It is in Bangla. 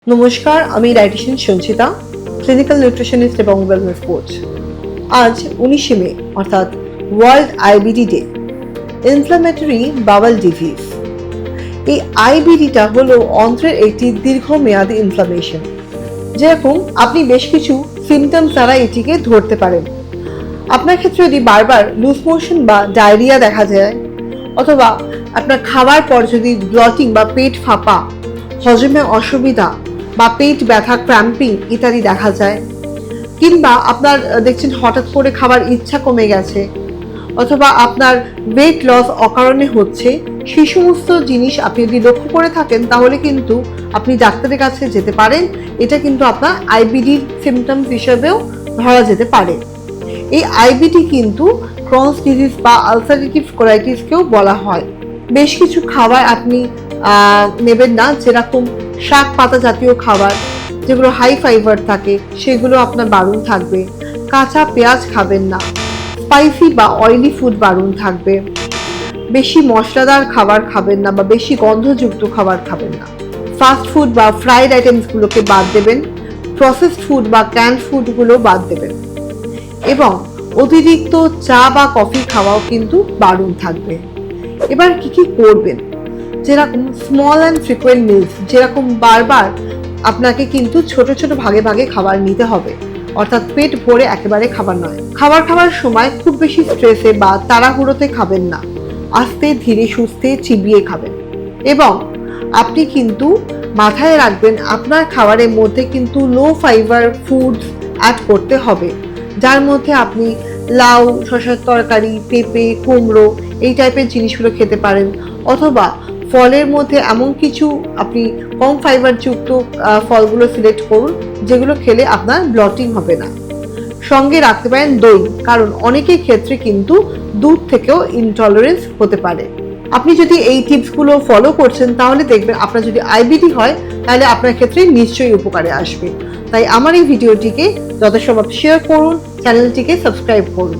নমস্কার, আমি ডায়েটিশিয়ান সঞ্চিতা, ক্লিনিক্যাল নিউট্রিশনিস্ট এবং ওয়েলনেস কোচ। আজ 19শে মে অর্থাৎ world IBD day, inflammatory bowel disease. এই আইবিডিটা হলো অন্ত্রের একটি দীর্ঘমেয়াদী ইনফ্লামেশন। যেরকম আপনি বেশ কিছু সিমটমস দ্বারা এটিকে ধরতে পারেন। আপনার ক্ষেত্রে যদি বারবার লুজ মোশন বা ডায়রিয়া দেখা যায়, অথবা আপনার খাওয়ার পর যদি ব্লটিং বা পেট ফাঁপা, হজমে অসুবিধা বা পেট ব্যথা, ক্র্যাম্পিং ইত্যাদি দেখা যায়, কিংবা আপনার দেখছেন হঠাৎ করে খাবার ইচ্ছা কমে গেছে, অথবা আপনার ওয়েট লস অকারণে হচ্ছে, সেই সমস্ত জিনিস আপনি যদি লক্ষ্য করে থাকেন তাহলে কিন্তু আপনি ডাক্তারের কাছে যেতে পারেন। এটা কিন্তু আপনার আইবিডির সিমটমস হিসেবেও ধরা যেতে পারে। এই আইবিডি কিন্তু ক্রনস ডিজিজ বা আলসারেটিভ কোলাইটিসকেও বলা হয়। বেশ কিছু খাবার আপনি নেবেন না, যেরকম শাক পাতা জাতীয় খাবার যেগুলো হাই ফাইবার থাকে সেগুলো আপনার বারণ থাকবে। কাঁচা পেঁয়াজ খাবেন না, স্পাইসি বা অয়েলি ফুড বারণ থাকবে। বেশি মশলাদার খাবার খাবেন না বা বেশি গন্ধযুক্ত খাবার খাবেন না। ফাস্ট ফুড বা ফ্রাইড আইটেমসগুলোকে বাদ দেবেন। প্রসেসড ফুড বা ক্যান্ড ফুডগুলো বাদ দেবেন। এবং অতিরিক্ত চা বা কফি খাওয়াও কিন্তু বারণ থাকবে। এবার কি কি করবেন? যেরকম স্মল অ্যান্ড ফ্রিকোয়েন্ট মিলস, যেরকম বারবার আপনাকে কিন্তু ছোট ছোট ভাগে ভাগে খাবার নিতে হবে, অর্থাৎ পেট ভরে একেবারে খাবার নয়। খাবার সময় খুব বেশি স্ট্রেসে বা তাড়াহুড়োতে খাবেন না, আস্তে ধীরে সুস্থে চিবিয়ে খাবেন। এবং আপনি কিন্তু মাথায় রাখবেন আপনার খাবারের মধ্যে কিন্তু লো ফাইবার ফুডস অ্যাড করতে হবে, যার মধ্যে আপনি লাউ, শসার তরকারি, পেঁপে, কুমড়ো এই টাইপের জিনিসগুলো খেতে পারেন। অথবা ফলের মধ্যে এমন কিছু আপনি কম ফাইবারযুক্ত ফলগুলো সিলেক্ট করুন যেগুলো খেলে আপনার ব্লটিং হবে না। সঙ্গে রাখতে পারেন দই, কারণ অনেকের ক্ষেত্রে কিন্তু দুধ থেকেও ইনটলারেন্স হতে পারে। আপনি যদি এই টিপসগুলো ফলো করছেন তাহলে দেখবেন আপনার যদি আইবিডি হয় তাহলে আপনার ক্ষেত্রে নিশ্চয়ই উপকারে আসবে। তাই আমার এই ভিডিওটিকে যথাসম্ভব শেয়ার করুন, চ্যানেলটিকে সাবস্ক্রাইব করুন।